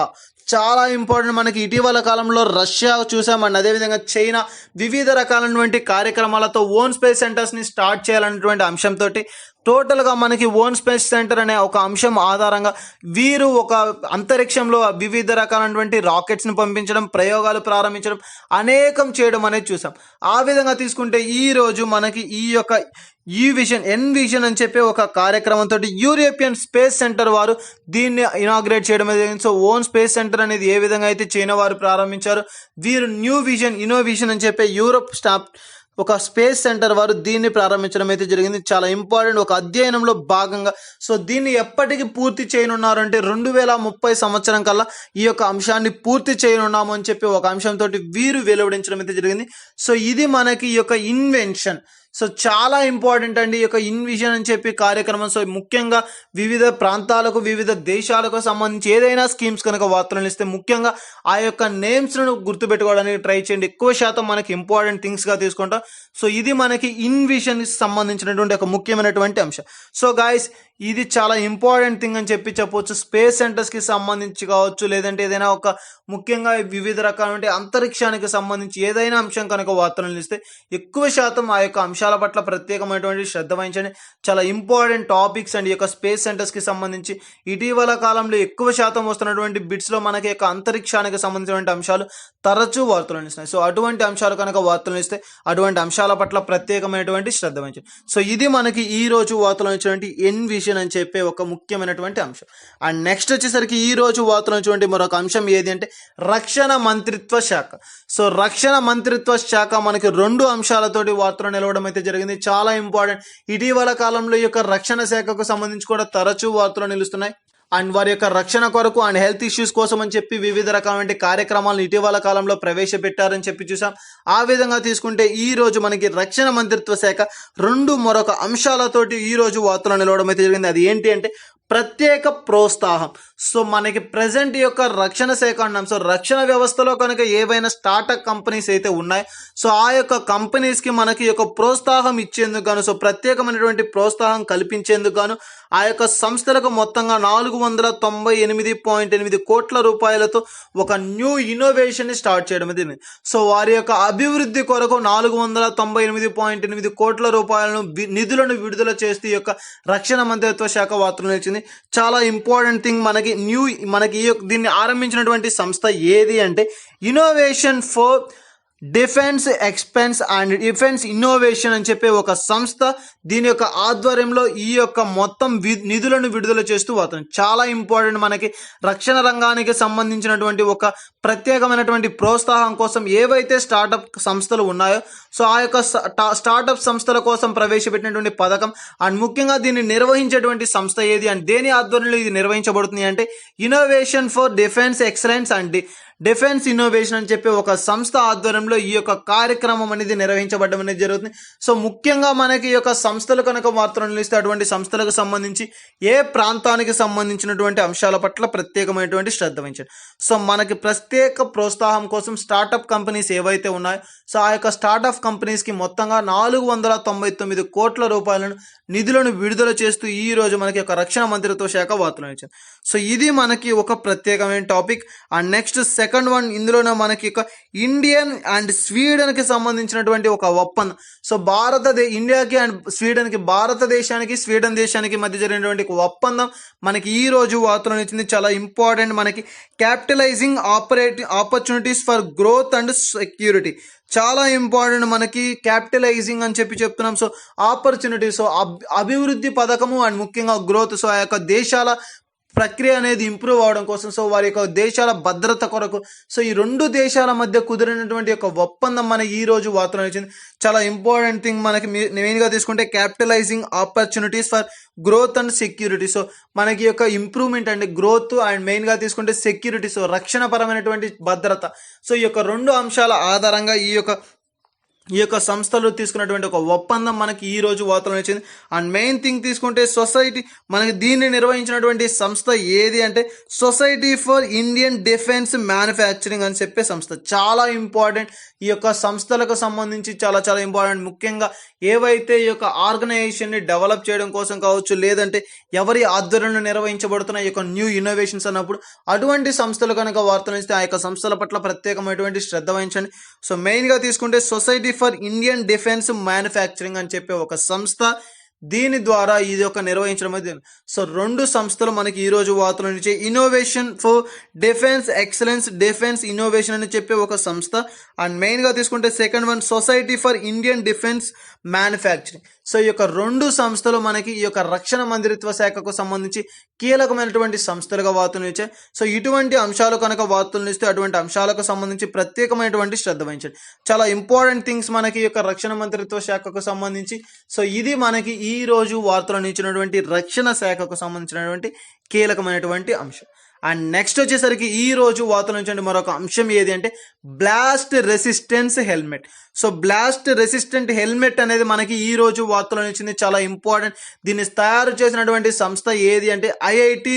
చాలా ఇంపార్టెంట్. మనకి ఇటీవల కాలంలో రష్యా చూసామండి, అదేవిధంగా చైనా వివిధ రకాలైనటువంటి కార్యక్రమాలతో ఓన్ స్పేస్ సెంటర్స్ని స్టార్ట్ చేయాలనేటువంటి అంశంతో టోటల్గా మనకి ఓన్ స్పేస్ సెంటర్ అనే ఒక అంశం ఆధారంగా వీరు ఒక అంతరిక్షంలో వివిధ రకాలైనటువంటి రాకెట్స్ని పంపించడం, ప్రయోగాలు ప్రారంభించడం, అనేకం చేయడం అనేది చూసాం. ఆ విధంగా తీసుకుంటే ఈ రోజు మనకి ఈ యొక్క ఎన్ విజన్ అని చెప్పి ఒక కార్యక్రమంతో యూరోపియన్ స్పేస్ సెంటర్ వారు దీన్ని ఇనాగ్రేట్ చేయడం జరిగింది. సో ఓన్ స్పేస్ సెంటర్ అనేది ఏ విధంగా అయితే చైనా వారు ప్రారంభించారు, వీరు ఇన్నోవిజన్ అని చెప్పి యూరోప్ ఒక స్పేస్ సెంటర్ వారు దీన్ని ప్రారంభించడం అయితే జరిగింది. చాలా ఇంపార్టెంట్ ఒక అధ్యయనంలో భాగంగా. సో దీన్ని ఎప్పటికి పూర్తి చేయనున్నారు అంటే 2030 సంవత్సరం కల్లా ఈ యొక్క అంశాన్ని పూర్తి చేయనున్నాము అని చెప్పి ఒక అంశంతో వీరు వెలువడించడం అయితే జరిగింది. సో ఇది మనకి ఈ యొక్క ఇన్వెన్షన్. సో చాలా ఇంపార్టెంట్ అండి ఈ యొక్క ఇన్విజన్ అని చెప్పి కార్యక్రమం. సో ముఖ్యంగా వివిధ ప్రాంతాలకు వివిధ దేశాలకు సంబంధించి ఏదైనా స్కీమ్స్ కనుక వార్తలను ఇస్తే ముఖ్యంగా ఆ యొక్క నేమ్స్ను గుర్తుపెట్టుకోవడానికి ట్రై చేయండి. ఎక్కువ శాతం మనకి ఇంపార్టెంట్ థింగ్స్గా తీసుకుంటాం. సో ఇది మనకి ఇన్విజన్కి సంబంధించినటువంటి ఒక ముఖ్యమైనటువంటి అంశం. సో గాయస్ ఇది చాలా ఇంపార్టెంట్ థింగ్ అని చెప్పొచ్చు. స్పేస్ సెంటర్స్కి సంబంధించి కావచ్చు, లేదంటే ఏదైనా ఒక ముఖ్యంగా వివిధ రకాల అంతరిక్షానికి సంబంధించి ఏదైనా అంశం కనుక వార్తలను ఇస్తే ఎక్కువ శాతం ఆ యొక్క అంశాల పట్ల ప్రత్యేకమైనటువంటి శ్రద్ధ వహించండి. చాలా ఇంపార్టెంట్ టాపిక్స్ అండి. ఈ యొక్క స్పేస్ సెంటర్స్కి సంబంధించి ఇటీవల కాలంలో ఎక్కువ శాతం వస్తున్నటువంటి బిట్స్లో మనకి యొక్క అంతరిక్షానికి సంబంధించినటువంటి అంశాలు తరచూ వార్తలను ఇస్తున్నాయి. సో అటువంటి అంశాలు కనుక వార్తలను ఇస్తే అటువంటి అంశాల పట్ల ప్రత్యేకమైనటువంటి శ్రద్ధ వహించండి. సో ఇది మనకి ఈ రోజు వార్తలు ఇచ్చినటువంటి ఎన్విజన్ అని చెప్పే ఒక ముఖ్యమైనటువంటి అంశం. అండ్ నెక్స్ట్ వచ్చేసరికి ఈ రోజు వార్తలు ఇచ్చినటువంటి మరొక అంశం ఏది అంటే రక్షణ మంత్రిత్వ శాఖ. సో రక్షణ మంత్రిత్వ శాఖ మనకి 2 అంశాలతోటి వార్తలు నిలవడం అయితే జరిగింది. చాలా ఇంపార్టెంట్. ఇటీవల కాలంలో ఈ యొక్క రక్షణ శాఖకు సంబంధించి కూడా తరచూ వార్తలు నిలుస్తున్నాయి. అండ్ వారి యొక్క రక్షణ కొరకు అండ్ హెల్త్ ఇష్యూస్ కోసం అని చెప్పి వివిధ రకమైన కార్యక్రమాలను ఇటీవల కాలంలో ప్రవేశపెట్టారని చెప్పి చూసాం. ఆ విధంగా తీసుకుంటే ఈ రోజు మనకి రక్షణ మంత్రిత్వ శాఖ 2 మరొక అంశాలతోటి ఈ రోజు వార్తలు నిలవడం అయితే జరిగింది. అది ఏంటి అంటే ప్రత్యేక ప్రోత్సాహం. సో మనకి ప్రజెంట్ ఈ యొక్క రక్షణ శాఖ అన్నాం. సో రక్షణ వ్యవస్థలో కనుక ఏవైనా స్టార్టప్ కంపెనీస్ అయితే ఉన్నాయి, సో ఆ యొక్క కంపెనీస్కి మనకి యొక్క ప్రోత్సాహం ఇచ్చేందుకు గాను, సో ప్రత్యేకమైనటువంటి ప్రోత్సాహం కల్పించేందుకు గాను ఆ యొక్క సంస్థలకు మొత్తంగా 498.8 కోట్ల రూపాయలతో ఒక న్యూ ఇన్నోవేషన్ ని స్టార్ట్ చేయడం జరిగింది. సో వారి యొక్క అభివృద్ధి కొరకు 498.8 కోట్ల రూపాయలను నిధులను విడుదల చేస్తూ ఈ యొక్క రక్షణ మంత్రిత్వ శాఖ వార్తలు నిలిచింది. చాలా ఇంపార్టెంట్ థింగ్ మనకి దీన్ని ఆరంభించినటువంటి సంస్థ ఏది అంటే innovation for defence expense and defence innovation అని చెప్పే ఒక సంస్థ. దీని యొక్క ఆధ్వర్యంలో ఈ యొక్క మొత్తం నిధులను విడుదల చేస్తూ వస్తుంది. చాలా ఇంపార్టెంట్. మనకి రక్షణ రంగానికి సంబంధించినటువంటి ఒక ప్రత్యేకమైనటువంటి ప్రోత్సాహం కోసం ఏవైతే స్టార్టప్ సంస్థలు ఉన్నాయో, సో ఆ యొక్క స్టార్టప్ సంస్థల కోసం ప్రవేశపెట్టినటువంటి పథకం. అండ్ ముఖ్యంగా దీన్ని నిర్వహించేటువంటి సంస్థ ఏది అంటే దేని ఆధ్వర్యంలో ఇది నిర్వహించబడుతుంది అంటే innovation for defence excellence and defence innovation అని చెప్పి ఒక సంస్థ ఆధ్వర్యంలో ఈ యొక్క కార్యక్రమం అనేది నిర్వహించబడడం అనేది జరుగుతుంది. సో ముఖ్యంగా మనకి ఈ యొక్క సంస్థలు కనుక వార్తలు ఇస్తే అటువంటి సంస్థలకు సంబంధించి ఏ ప్రాంతానికి సంబంధించినటువంటి అంశాల పట్ల ప్రత్యేకమైనటువంటి శ్రద్ధ వహించండి. సో మనకి ప్రత్యేక ప్రోత్సాహం కోసం స్టార్టప్ కంపెనీస్ ఏవైతే ఉన్నాయో, సో ఆ యొక్క స్టార్టప్ కంపెనీస్కి మొత్తంగా 499 కోట్ల రూపాయలను నిధులను విడుదల చేస్తూ ఈ రోజు మనకి ఒక రక్షణ మంత్రిత్వ శాఖ వార్తలు ఇచ్చింది. సో ఇది మనకి ఒక ప్రత్యేకమైన topic. And next second one, ఇందులోనే మనకి ఒక ఇండియన్ అండ్ స్వీడన్కి సంబంధించినటువంటి ఒక ఒప్పందం. సో ఇండియాకి అండ్ భారతదేశానికి స్వీడన్ దేశానికి మధ్య జరిగినటువంటి ఒక ఒప్పందం మనకి ఈ రోజు వార్తలు ఇచ్చింది. చాలా ఇంపార్టెంట్. మనకి capitalising opportunities for growth and security. చాలా ఇంపార్టెంట్. మనకి క్యాపిటలైజింగ్ అని చెప్తున్నాం. సో ఆపర్చునిటీ, సో అభివృద్ధి పథకము అండ్ ముఖ్యంగా గ్రోత్. సో ఆ యొక్క దేశాల ప్రక్రియ అనేది ఇంప్రూవ్ అవడం కోసం, సో వారి యొక్క దేశాల భద్రత కొరకు, సో ఈ 2 దేశాల మధ్య కుదిరినటువంటి ఒక ఒప్పందం మనకి ఈ రోజు వార్తలు ఇచ్చింది. చాలా ఇంపార్టెంట్ థింగ్. మనకి మెయిన్గా తీసుకుంటే capitalising opportunities for growth and security. So మనకి యొక్క ఇంప్రూవ్మెంట్ అండ్ గ్రోత్ అండ్ మెయిన్గా తీసుకుంటే సెక్యూరిటీ, సో రక్షణ పరమైనటువంటి భద్రత. సో ఈ యొక్క 2 అంశాల ఆధారంగా ఈ యొక్క సంస్థలు తీసుకున్నటువంటి ఒక ఒప్పందం మనకి ఈ రోజు వార్తలు వచ్చింది. అండ్ మెయిన్ థింగ్ తీసుకుంటే సొసైటీ, మనకి దీన్ని నిర్వహించినటువంటి సంస్థ ఏది అంటే society for Indian defence manufacturing అని చెప్పే సంస్థ. చాలా ఇంపార్టెంట్. ఈ యొక్క సంస్థలకు సంబంధించి చాలా చాలా ఇంపార్టెంట్. ముఖ్యంగా ఏవైతే ఈ యొక్క ఆర్గనైజేషన్ని డెవలప్ చేయడం కోసం కావచ్చు, లేదంటే ఎవరి ఆధ్వర్యంలో నిర్వహించబడుతున్న ఈ యొక్క న్యూ ఇన్నోవేషన్స్ అన్నప్పుడు అటువంటి సంస్థలు కనుక వార్తలు ఇస్తే ఆ యొక్క సంస్థల పట్ల ప్రత్యేకమైనటువంటి శ్రద్ధ వహించండి. సో మెయిన్గా తీసుకుంటే society for Indian defence manufacturing అని చెప్పే ఒక సంస్థ. దీని ద్వారా ఇది ఒక నిర్వహించడం అయితే. సో 2 సంస్థలు మనకి ఈ రోజు వార్తల నుంచి innovation for defence excellence, defence innovation అని చెప్పే ఒక సంస్థ. అండ్ మెయిన్గా తీసుకుంటే second one society for Indian defence manufacturing. So ఈ యొక్క రెండు సంస్థలు మనకి ఈ యొక్క రక్షణ మంత్రిత్వ శాఖకు సంబంధించి కీలకమైనటువంటి సంస్థలుగా వార్తలు ఇచ్చాయి. సో ఇటువంటి అంశాలు కనుక వార్తలు ఇస్తే అటువంటి అంశాలకు సంబంధించి ప్రత్యేకమైనటువంటి శ్రద్ధ వహించండి. చాలా ఇంపార్టెంట్ థింగ్స్ మనకి ఈ యొక్క రక్షణ మంత్రిత్వ శాఖకు సంబంధించి. సో ఇది మనకి ఈ రోజు వార్తలను ఇచ్చినటువంటి రక్షణ శాఖకు సంబంధించినటువంటి కీలకమైనటువంటి అంశం. అండ్ నెక్స్ట్ వచ్చేసరికి ఈ రోజు వార్తల నుంచి మరొక అంశం ఏది అంటే blast resistance helmet. So blast resistant helmet అనేది మనకి ఈ రోజు వార్తలో వచ్చింది, చాలా ఇంపార్టెంట్. దీన్ని తయారు చేసినటువంటి సంస్థ ఏది అంటే ఐఐటి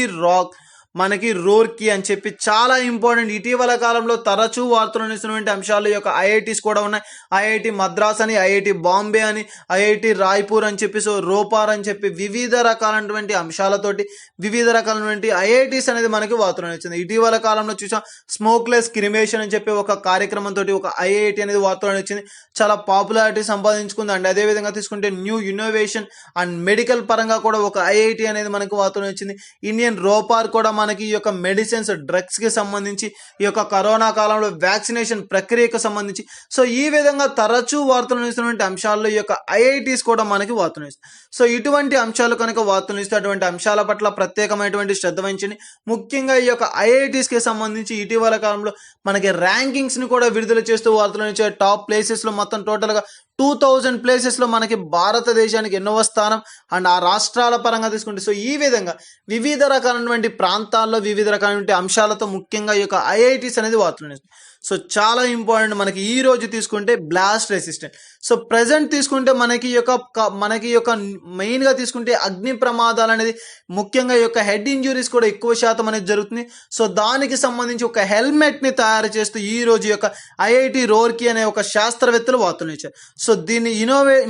మనకి రూర్కీ అని చెప్పి చాలా ఇంపార్టెంట్. ఇటీవల కాలంలో తరచూ వార్తలు ఇస్తున్నటువంటి అంశాలు యొక్క ఐఐటీస్ కూడా ఉన్నాయి. ఐఐటి మద్రాస్ అని, ఐఐటి బాంబే అని, ఐఐటి రాయ్పూర్ అని చెప్పి, సో రోపార్ అని చెప్పి వివిధ రకాలైనటువంటి అంశాలతోటి వివిధ రకాలైనటువంటి ఐఐటీస్ అనేది మనకి వార్తలు వచ్చింది. ఇటీవల కాలంలో చూసాం స్మోక్లెస్ క్రిమేషన్ అని చెప్పి ఒక కార్యక్రమంతో ఒక ఐఐటి అనేది వార్తలు వచ్చింది, చాలా పాపులారిటీ సంపాదించుకుంది. అండ్ అదేవిధంగా తీసుకుంటే న్యూ ఇన్నోవేషన్ అండ్ మెడికల్ పరంగా కూడా ఒక ఐఐటి అనేది మనకు వార్తలు వచ్చింది. ఇండియన్ రోపార్ కూడా మనకి ఈ యొక్క మెడిసిన్స్ డ్రగ్స్ కి సంబంధించి ఈ యొక్క కరోనా కాలంలో వ్యాక్సినేషన్ ప్రక్రియకు సంబంధించి సో ఈ విధంగా తరచూ వార్తలు ఇస్తున్నటువంటి అంశాల్లో ఈ యొక్క ఐఐటీస్ కూడా మనకి వార్తలు ఇస్తాయి. సో ఇటువంటి అంశాలు కనుక వార్తలు ఇస్తే అటువంటి అంశాల పట్ల ప్రత్యేకమైనటువంటి శ్రద్ధ వహించండి. ముఖ్యంగా ఈ యొక్క ఐఐటీస్ కి సంబంధించి ఇటీవల కాలంలో మనకి ర్యాంకింగ్స్ ని కూడా విడుదల చేస్తూ వార్తలు ఇచ్చే టాప్ ప్లేసెస్ లో మొత్తం టోటల్ గా 2000 ప్లేసెస్ లో మనకి భారతదేశానికి ఎన్నవ స్థానం అండ్ ఆ రాష్ట్రాల పరంగా తీసుకుంటే సో ఈ విధంగా వివిధ రకాలైనటువంటి ప్రాంతాల్లో వివిధ రకాలైనటువంటి అంశాలతో ముఖ్యంగా ఈ యొక్క ఐఐటీస్ అనేది వార్తలు. సో చాలా ఇంపార్టెంట్ మనకి ఈ రోజు తీసుకుంటే బ్లాస్ట్ రెసిస్టెంట్. సో ప్రెసెంట్ తీసుకుంటే మనకి యొక్క మెయిన్ గా తీసుకుంటే అగ్ని ప్రమాదాలు అనేది ముఖ్యంగా ఈ యొక్క హెడ్ ఇంజురీస్ కూడా ఎక్కువ శాతం అనేది జరుగుతుంది. సో దానికి సంబంధించి ఒక హెల్మెట్ ని తయారు చేస్తూ ఈ రోజు యొక్క ఐఐటి రూర్కీ అనే ఒక శాస్త్రవేత్తలు వార్తలు ఇచ్చారు. సో దీన్ని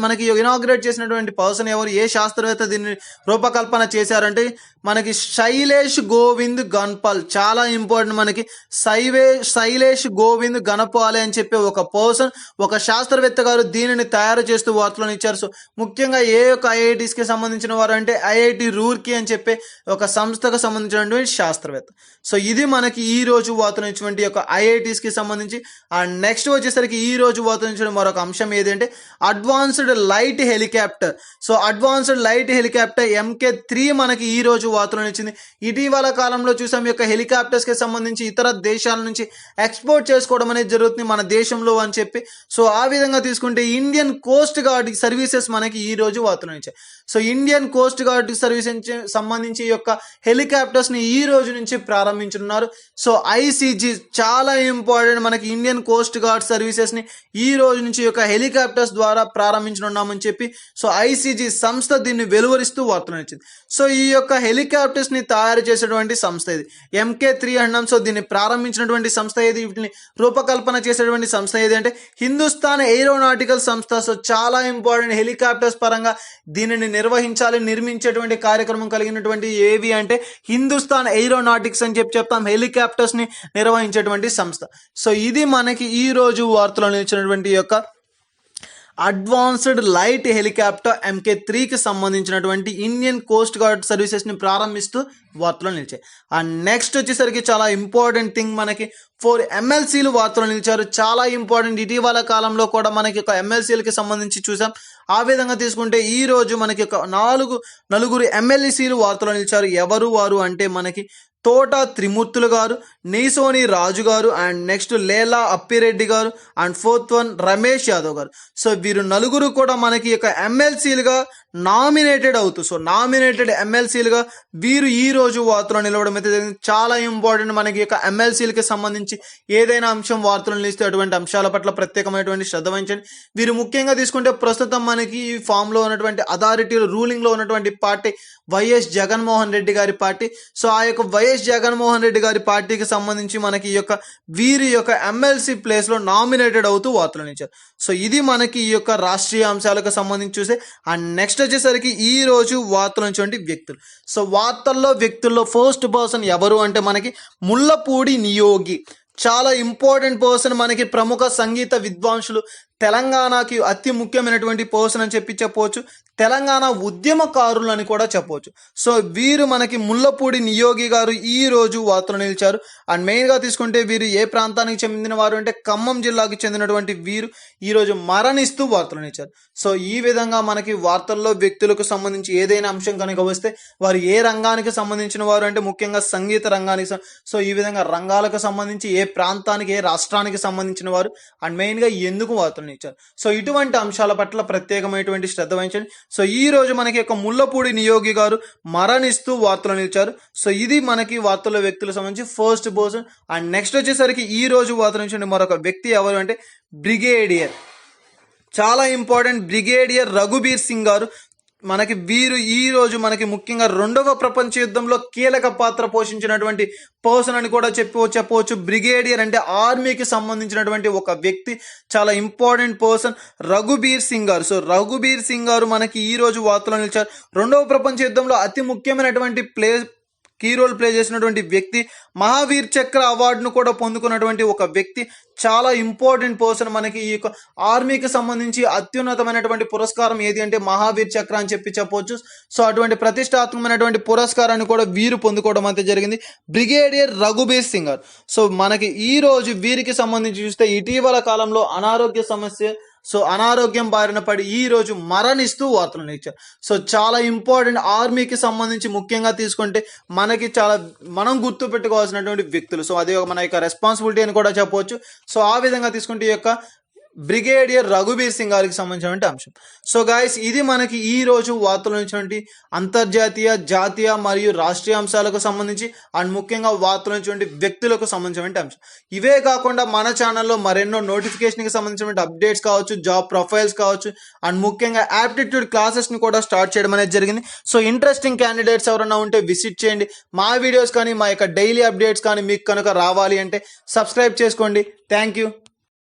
మనకి ఇనాగ్రేట్ చేసినటువంటి పర్సన్ ఎవరు, ఏ శాస్త్రవేత్త దీన్ని రూపకల్పన చేశారంటే మనకి శైలేష్ గోవింద్ గన్పాల్. చాలా ఇంపార్టెంట్ మనకి శైలేష్ గోవింద్ గణపాలే అని చెప్పి ఒక పర్సన్, ఒక శాస్త్రవేత్త గారు దీనిని తయారు చేస్తూ వార్తలను ఇచ్చారు. సో ముఖ్యంగా ఏ యొక్క ఐఐటీస్ కి సంబంధించిన వారు అంటే ఐఐటి రూర్కీ అని చెప్పి ఒక సంస్థకు సంబంధించినటువంటి శాస్త్రవేత్త. సో ఇది మనకి ఈ రోజు వార్తలు ఇచ్చినటువంటి యొక్క ఐఐటీస్ కి సంబంధించి. అండ్ నెక్స్ట్ వచ్చేసరికి ఈ రోజు వార్తలు ఇచ్చిన మరొక అంశం ఏదంటే advanced light helicopter. So advanced light helicopter MK3 మనకి ఈ రోజు వార్తలను ఇచ్చింది. ఇటీవల కాలంలో చూసాం యొక్క హెలికాప్టర్స్ కి సంబంధించి ఇతర దేశాల నుంచి ఎక్స్పోర్ట్ చేసుకోవడం అనేది జరుగుతుంది మన దేశంలో అని చెప్పి. సో ఆ విధంగా తీసుకుంటే ఇండియన్ కోస్ట్ గార్డ్ సర్వీసెస్ మనకి ఈ రోజు వార్తలు ఇచ్చాయి. So Indian coast guard service సంబంధించి యొక్క హెలికాప్టర్స్ ని ఈ రోజు నుంచి ప్రారంభించున్నారు. సో ICG చాలా ఇంపార్టెంట్ మనకి ఇండియన్ కోస్ట్ గార్డ్ సర్వీసెస్ ని ఈ రోజు నుంచి యొక్క హెలికాప్టర్స్ ద్వారా ప్రారంభించనున్నామని చెప్పి సో ICG సంస్థ దీన్ని వెలువరిస్తూ వార్తలు ఇచ్చింది. సో ఈ యొక్క హెలికాప్టర్స్ ని తయారు చేసేటువంటి సంస్థ ఇది MK3 అన్నాం. సో దీన్ని ప్రారంభించినటువంటి సంస్థ ఏది, వీటిని రూపకల్పన చేసేటువంటి సంస్థ ఏది అంటే హిందుస్థాన్ ఏరోనాటికల్ సంస్థ. సో చాలా ఇంపార్టెంట్ హెలికాప్టర్స్ పరంగా దీనిని నిర్మించేటువంటి కార్యక్రమం కలిగినటువంటి ఏవి అంటే హిందుస్థాన్ ఏరోనాటిక్స్ అని చెప్తాం, హెలికాప్టర్స్ ని నిర్వహించేటువంటి సంస్థ. సో ఇది మనకి ఈ రోజు వార్తలో ఇచ్చినటువంటి యొక్క అడ్వాన్స్డ్ లైట్ హెలికాప్టర్ MK3కి సంబంధించినటువంటి ఇండియన్ కోస్ట్ గార్డ్ సర్వీసెస్ ని ప్రారంభిస్తూ వార్తలు నిలిచాయి. అండ్ నెక్స్ట్ వచ్చేసరికి చాలా ఇంపార్టెంట్ థింగ్ మనకి 4 MLCలు వార్తలు నిలిచారు. చాలా ఇంపార్టెంట్. ఇటీవల కాలంలో కూడా మనకి ఒక MLCలకి సంబంధించి చూసాం. ఆ విధంగా తీసుకుంటే ఈ రోజు మనకి ఒక నలుగురు MLCలు వార్తలు నిలిచారు. ఎవరు వారు అంటే మనకి తోట త్రిమూర్తులు గారు, నీసోని రాజు గారు, అండ్ నెక్స్ట్ లేలా అప్పిరెడ్డి గారు, and 4th one Ramesh Yadav గారు. సో వీరు నలుగురు కూడా మనకి యొక్క MLCలుగా నామినేటెడ్ అవుతూ సో నామినేటెడ్ MLCలుగా వీరు ఈ రోజు వార్తలు నిలవడం అయితే చాలా ఇంపార్టెంట్. మనకి యొక్క MLCలకి సంబంధించి ఏదైనా అంశం వార్తలు నిలిస్తే అటువంటి అంశాల పట్ల ప్రత్యేకమైనటువంటి శ్రద్ధ వహించండి. వీరు ముఖ్యంగా తీసుకుంటే ప్రస్తుతం మనకి ఈ ఫామ్ లో ఉన్నటువంటి అథారిటీ రూలింగ్ లో ఉన్నటువంటి పార్టీ వైఎస్ జగన్మోహన్ రెడ్డి గారి పార్టీ. సో ఆ యొక్క వైఎస్ జగన్మోహన్ రెడ్డి గారి పార్టీకి సంబంధించి మనకి ఈ యొక్క వీరి యొక్క MLC ప్లేస్ లో నామినేటెడ్ అవుతూ వార్తలు నిలిచారు. సో ఇది మనకి ఈ యొక్క రాష్ట్రీయ అంశాలకు సంబంధించి చూసే. అండ్ నెక్స్ట్ వచ్చేసరికి ఈ రోజు వార్తలు నుంచి వ్యక్తులు. సో వ్యక్తుల్లో ఫస్ట్ పర్సన్ ఎవరు అంటే మనకి ముల్లపూడి నియోగి. చాలా ఇంపార్టెంట్ పర్సన్, మనకి ప్రముఖ సంగీత విద్వాంసులు, తెలంగాణకి అతి ముఖ్యమైనటువంటి పర్సన్ అని చెప్పవచ్చు. తెలంగాణ ఉద్యమకారులు అని కూడా చెప్పవచ్చు. సో వీరు మనకి ముల్లపూడి నియోగి గారు ఈ రోజు వార్తలు నిలిచారు. అండ్ మెయిన్గా తీసుకుంటే వీరు ఏ ప్రాంతానికి చెందిన వారు అంటే ఖమ్మం జిల్లాకి చెందినటువంటి వీరు ఈరోజు మరణిస్తూ వార్తలు నిలిచారు. సో ఈ విధంగా మనకి వార్తల్లో వ్యక్తులకు సంబంధించి ఏదైనా అంశం కనుక వస్తే వారు ఏ రంగానికి సంబంధించిన వారు అంటే ముఖ్యంగా సంగీత రంగానికి, సో ఈ విధంగా రంగాలకు సంబంధించి ఏ ప్రాంతానికి ఏ రాష్ట్రానికి సంబంధించిన వారు అండ్ మెయిన్గా ఎందుకు వార్తలు నిలిచారు. సో ఇటువంటి అంశాల పట్ల ప్రత్యేకమైనటువంటి శ్రద్ధ వహించండి. సో ఈ రోజు మనకి ఒక ముల్లపూడి నియోగి గారు మరణిస్తూ వార్తలు నిలిచారు. సో ఇది మనకి వార్తల్లో వ్యక్తులకు సంబంధించి ఫస్ట్ పర్సన్. అండ్ నెక్స్ట్ వచ్చేసరికి ఈ రోజు వార్తలు నిలిచిన మరొక వ్యక్తి ఎవరు అంటే బ్రిగేడియర్, చాలా ఇంపార్టెంట్, బ్రిగేడియర్ రఘుబీర్ సింగ్ గారు. మనకి వీరు ఈ రోజు మనకి ముఖ్యంగా 2వ ప్రపంచ యుద్ధంలో కీలక పాత్ర పోషించినటువంటి పర్సన్ అని కూడా చెప్పవచ్చు. బ్రిగేడియర్ అంటే ఆర్మీకి సంబంధించినటువంటి ఒక వ్యక్తి, చాలా ఇంపార్టెంట్ పర్సన్ రఘుబీర్ సింగ్ గారు. సో రఘుబీర్ సింగ్ గారు మనకి ఈ రోజు వార్తలో నిలిచారు. 2వ ప్రపంచ యుద్ధంలో అతి ముఖ్యమైనటువంటి కీ రోల్ ప్లే చేసినటువంటి వ్యక్తి, మహావీర్ చక్ర అవార్డును కూడా పొందుకున్నటువంటి ఒక వ్యక్తి, చాలా ఇంపార్టెంట్ పర్సన్. మనకి ఈ యొక్క ఆర్మీకి సంబంధించి అత్యున్నతమైనటువంటి పురస్కారం ఏది అంటే మహావీర్ చక్ర అని చెప్పవచ్చు. సో అటువంటి ప్రతిష్టాత్మకమైనటువంటి పురస్కారాన్ని కూడా వీరు పొందుకోవడం అయితే జరిగింది, బ్రిగేడియర్ రఘుబీర్ సింగ్ గారు. సో మనకి ఈ రోజు వీరికి సంబంధించి చూస్తే ఇటీవల కాలంలో అనారోగ్యం బారిన పడి ఈ రోజు మరణిస్తూ వార్తలు నిలిచారు. సో చాలా ఇంపార్టెంట్, ఆర్మీకి సంబంధించి ముఖ్యంగా తీసుకుంటే మనకి మనం గుర్తు పెట్టుకోవాల్సినటువంటి వ్యక్తులు. సో అది మన యొక్క రెస్పాన్సిబిలిటీ అని కూడా చెప్పవచ్చు. సో ఆ విధంగా తీసుకుంటే ఈ యొక్క బ్రిగేడియర్ రఘుబీర్ సింగ్ గారికి సంబంధించినటువంటి అంశం. సో గాయస్, ఇది మనకి ఈ రోజు వార్తలు నుంచి అంతర్జాతీయ, జాతీయ మరియు రాష్ట్రీయ అంశాలకు సంబంధించి అండ్ ముఖ్యంగా వార్తలు నుంచి వ్యక్తులకు సంబంధించినటువంటి అంశం. ఇవే కాకుండా మన ఛానల్లో మరెన్నో నోటిఫికేషన్కి సంబంధించినటువంటి అప్డేట్స్ కావచ్చు, జాబ్ ప్రొఫైల్స్ కావచ్చు అండ్ ముఖ్యంగా యాప్టిట్యూడ్ క్లాసెస్ని కూడా స్టార్ట్ చేయడం అనేది జరిగింది. సో ఇంట్రెస్టింగ్ క్యాండిడేట్స్ ఎవరైనా ఉంటే విజిట్ చేయండి. మా వీడియోస్ కానీ మా యొక్క డైలీ అప్డేట్స్ కానీ మీకు కనుక రావాలి అంటే సబ్స్క్రైబ్ చేసుకోండి. Thank you.